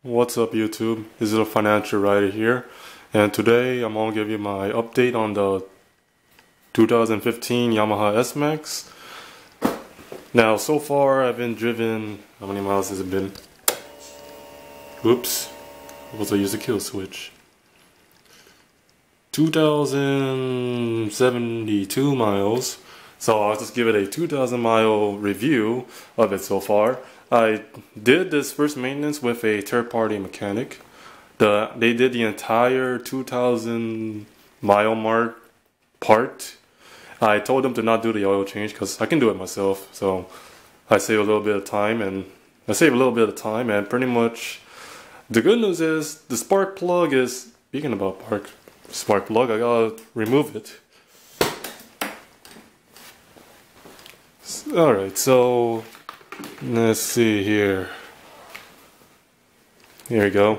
What's up YouTube? This is a FinancialRider here, and today I'm gonna give you my update on the 2015 Yamaha Smax. Now so far I've been driven, how many miles has it been? Oops, I supposed to use the kill switch. 2072 miles, so I'll just give it a 2000 mile review of it so far. I did this first maintenance with a third-party mechanic. They did the entire 2000 mile mark part. I told them to not do the oil change because I can do it myself, so I save a little bit of time, and pretty much the good news is the spark plug is, speaking about spark plug, I gotta remove it. Alright, so let's see here. Here we go.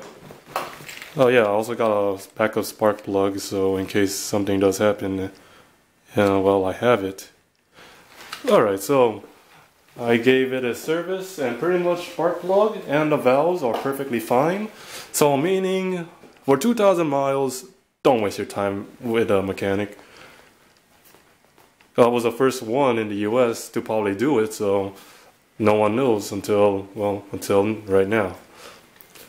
Oh yeah, I also got a backup spark plug, so in case something does happen, well, I have it. Alright, so I gave it a service, and pretty much spark plug and the valves are perfectly fine. So meaning, for 2000 miles, don't waste your time with a mechanic. I was the first one in the US to probably do it, so no one knows until right now.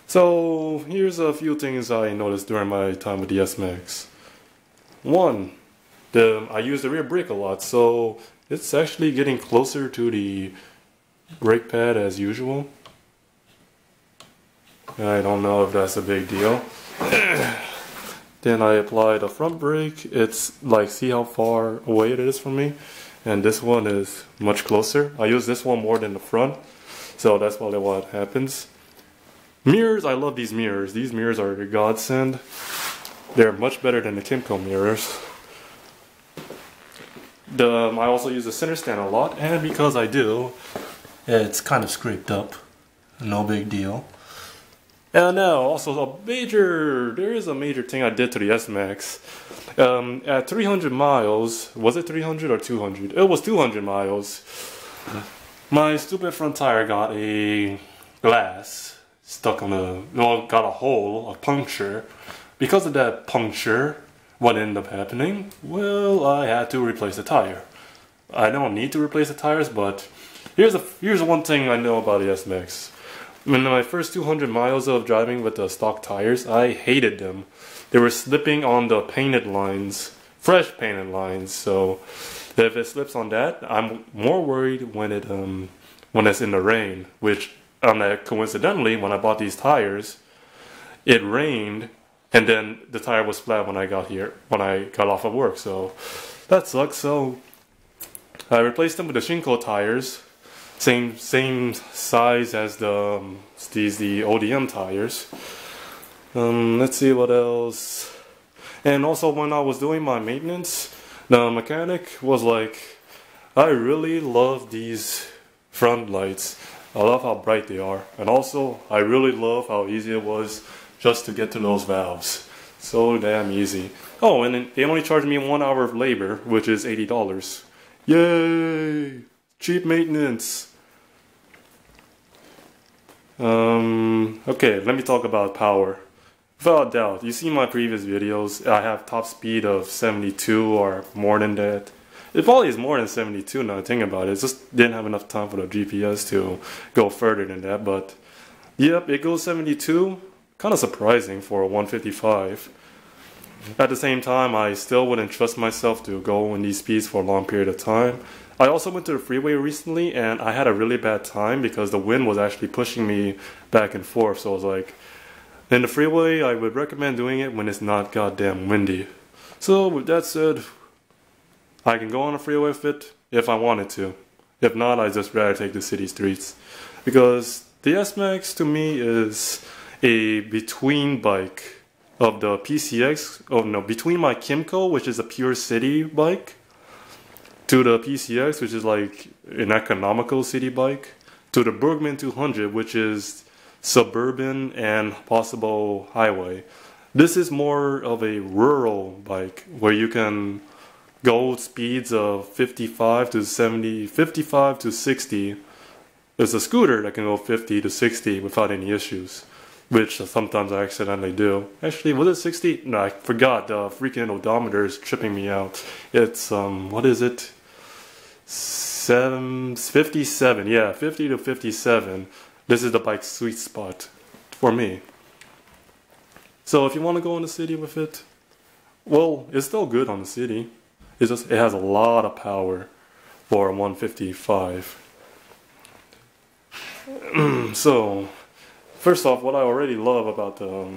So here's a few things I noticed during my time with the Smax. One, I use the rear brake a lot, so it's actually getting closer to the brake pad as usual. I don't know if that's a big deal. Then I apply the front brake. It's like, see how far away it is from me? And this one is much closer. I use this one more than the front, so that's probably what happens. Mirrors, I love these mirrors. These mirrors are a godsend. They're much better than the Kimco mirrors. I also use the center stand a lot, and because I do, it's kind of scraped up. No big deal. And now, also there is a major thing I did to the Smax. At 300 miles, was it 300 or 200? It was 200 miles. My stupid front tire got a glass stuck on got a hole, a puncture. Because of that puncture, what ended up happening? Well, I had to replace the tire. I don't need to replace the tires, but here's one thing I know about the Smax. In my first 200 miles of driving with the stock tires, I hated them. They were slipping on the painted lines, fresh painted lines, so if it slips on that, I'm more worried when it's in the rain, which coincidentally, when I bought these tires, it rained, and then the tire was flat when I got off of work, so that sucks. So I replaced them with the Shinko tires. Same size as the ODM tires. Let's see what else. And also, when I was doing my maintenance, the mechanic was like, I really love these front lights. I love how bright they are. And also, I really love how easy it was just to get to those valves. So damn easy. Oh, and they only charged me 1 hour of labor, which is $80. Yay! Cheap maintenance. Okay, let me talk about power. Without doubt, you see my previous videos, I have top speed of 72 or more than that. It probably is more than 72 now I think about it. It just didn't have enough time for the GPS to go further than that, but yep, it goes 72. Kind of surprising for a 155. At the same time, I still wouldn't trust myself to go in these speeds for a long period of time. I also went to the freeway recently, and I had a really bad time because the wind was actually pushing me back and forth. So I was like, in the freeway, I would recommend doing it when it's not goddamn windy. So with that said, I can go on the freeway with it if I wanted to. If not, I'd just rather take the city streets. Because the Smax to me is a between bike of the PCX, between my Kimco, which is a pure city bike, to the PCX, which is like an economical city bike, to the Bergman 200, which is suburban and possible highway. This is more of a rural bike where you can go speeds of 55 to 70, 55 to 60. There's a scooter that can go 50 to 60 without any issues. which sometimes I accidentally do. Actually, was it 60? No, I forgot. The freaking odometer is tripping me out. It's, what is it? 57. Yeah, 50 to 57. This is the bike's sweet spot for me. So if you want to go in the city with it, well, it's still good on the city. It's just, it has a lot of power for a 155. So, first off, what I already love about the,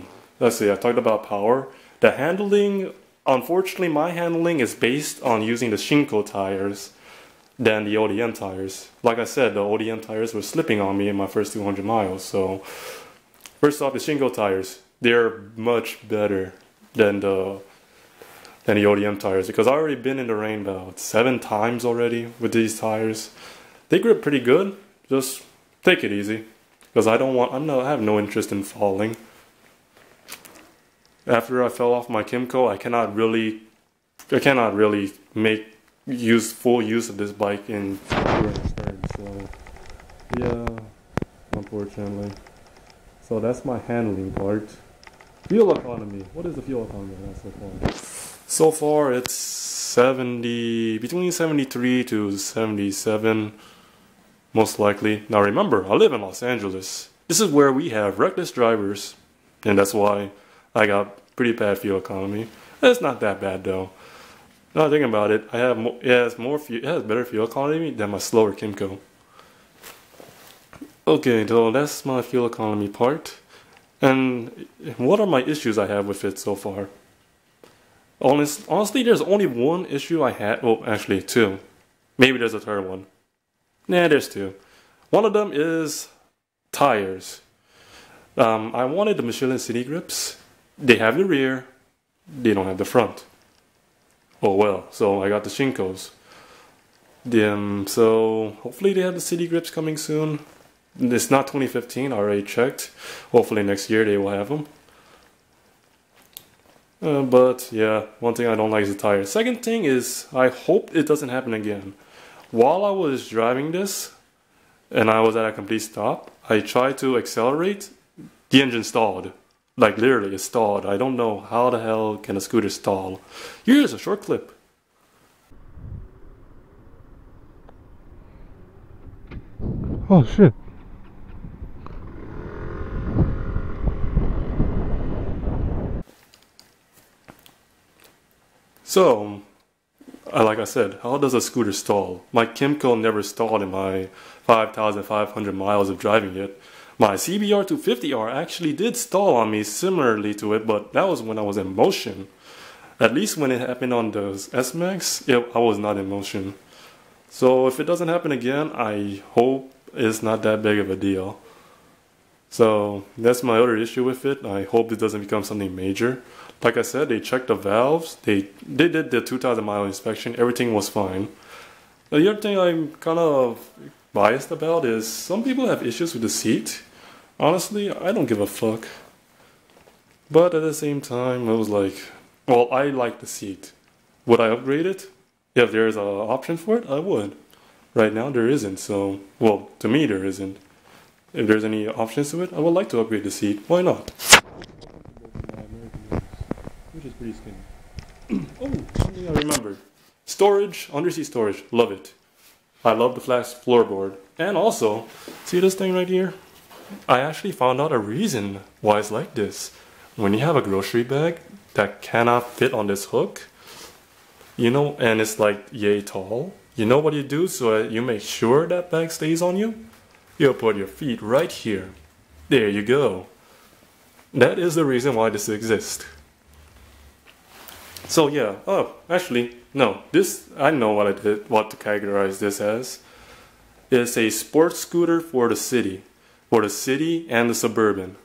let's see, I talked about power. The handling, unfortunately, my handling is based on using the Shinko tires than the ODM tires. Like I said, the ODM tires were slipping on me in my first 200 miles. So, first off, the Shinko tires, they're much better than the ODM tires because I've already been in the rain about 7 times already with these tires. They grip pretty good. Just take it easy because I have no interest in falling. After I fell off my Kimco, I cannot really make full use of this bike in so yeah, unfortunately. So that's my handling part. Fuel economy. What is the fuel economy so far? So far it's between 73 to 77, most likely. Now remember, I live in Los Angeles. This is where we have reckless drivers, and that's why I got pretty bad fuel economy. It's not that bad though. Now thinking about it, it has better fuel economy than my slower Kimco. Okay, so that's my fuel economy part. And what are my issues I have with it so far? Honestly, there's only one issue I had. Well, actually, 2. Maybe there's a third one. Nah, there's 2. One of them is tires. I wanted the Michelin City grips. They have the rear. They don't have the front. Oh well, so I got the Shinkos. So hopefully they have the city grips coming soon. It's not 2015, I already checked. Hopefully next year they will have them. But yeah, one thing I don't like is the tires. Second thing is, I hope it doesn't happen again. While I was driving this, and I was at a complete stop, I tried to accelerate, the engine stalled. Like literally, it stalled. I don't know how the hell can a scooter stall. Here's a short clip. Oh shit. So, like I said, how does a scooter stall? My Kimco never stalled in my 5,500 miles of driving it. My CBR 250R actually did stall on me similarly to it, but that was when I was in motion. At least when it happened on the S-Max, I was not in motion. So if it doesn't happen again, I hope it's not that big of a deal. So that's my other issue with it. I hope it doesn't become something major. Like I said, they checked the valves. They did the 2,000 mile inspection. Everything was fine. The other thing I'm kind of biased about is some people have issues with the seat. Honestly, I don't give a fuck. But at the same time, I was like, well, I like the seat. Would I upgrade it? If there's an option for it, I would. Right now, there isn't. So, well, to me, there isn't. If there's any options to it, I would like to upgrade the seat. Why not? Which is pretty skinny. Oh, something I remembered. Storage, underseat storage, love it. I love the flat floorboard. And also, see this thing right here? I actually found out a reason why it's like this. When you have a grocery bag that cannot fit on this hook, you know, and it's like yay tall, you know what you do so that you make sure that bag stays on you? You'll put your feet right here. There you go. That is the reason why this exists. So yeah, oh, actually, no, I know what to categorize this as. It's a sports scooter for the city and the suburban.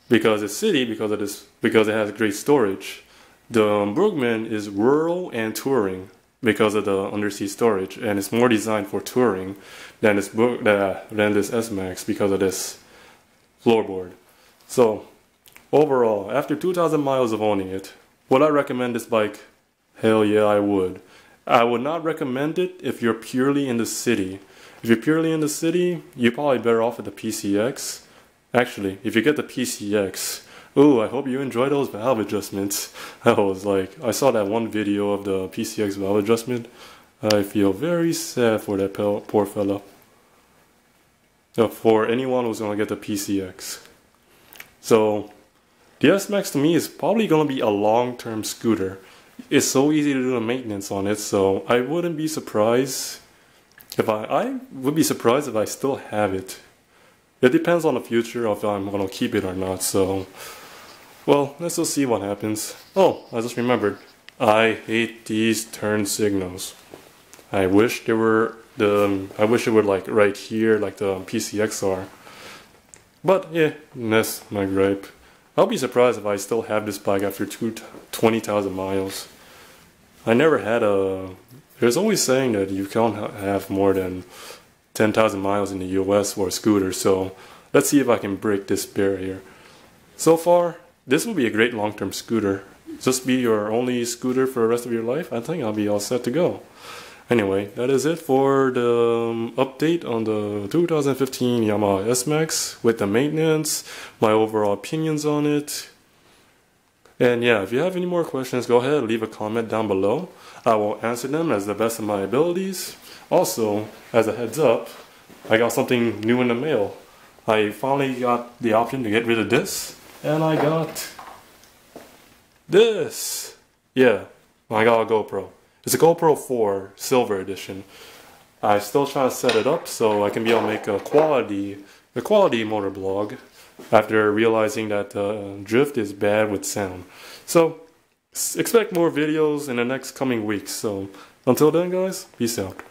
Because it's city, because it has great storage. The Brugman is rural and touring because of the underseat storage, and it's more designed for touring than this S-Max because of this floorboard. So overall, after 2,000 miles of owning it, would I recommend this bike? Hell yeah, I would. I would not recommend it if you're purely in the city. If you're purely in the city, you're probably better off with the PCX. Actually, if you get the PCX, oh, I hope you enjoy those valve adjustments. I saw that one video of the PCX valve adjustment. I feel very sad for that poor fella. For anyone who's gonna get the PCX. So, the S-Max to me is probably gonna be a long-term scooter. It's so easy to do the maintenance on it, so I wouldn't be surprised if I would be surprised if I still have it. It depends on the future if I'm gonna keep it or not, so well, let's just see what happens. Oh, I just remembered. I hate these turn signals. I wish they were I wish it were like right here like the PCX are. But yeah, that's my gripe. I'll be surprised if I still have this bike after 20,000 miles. I never had a... There's always saying that you can't have more than 10,000 miles in the US for a scooter, so let's see if I can break this barrier. So far, this will be a great long-term scooter. Just be your only scooter for the rest of your life, I think I'll be all set to go. Anyway, that is it for the update on the 2015 Yamaha S-Max with the maintenance, my overall opinions on it. And yeah, if you have any more questions, go ahead and leave a comment down below. I will answer them as the best of my abilities. Also, as a heads up, I got something new in the mail. I finally got the option to get rid of this, and I got this. Yeah, I got a GoPro. It's a GoPro 4 Silver Edition. I'm still trying to set it up so I can be able to make a quality motor blog after realizing that drift is bad with sound. So expect more videos in the next coming weeks. So until then guys, peace out.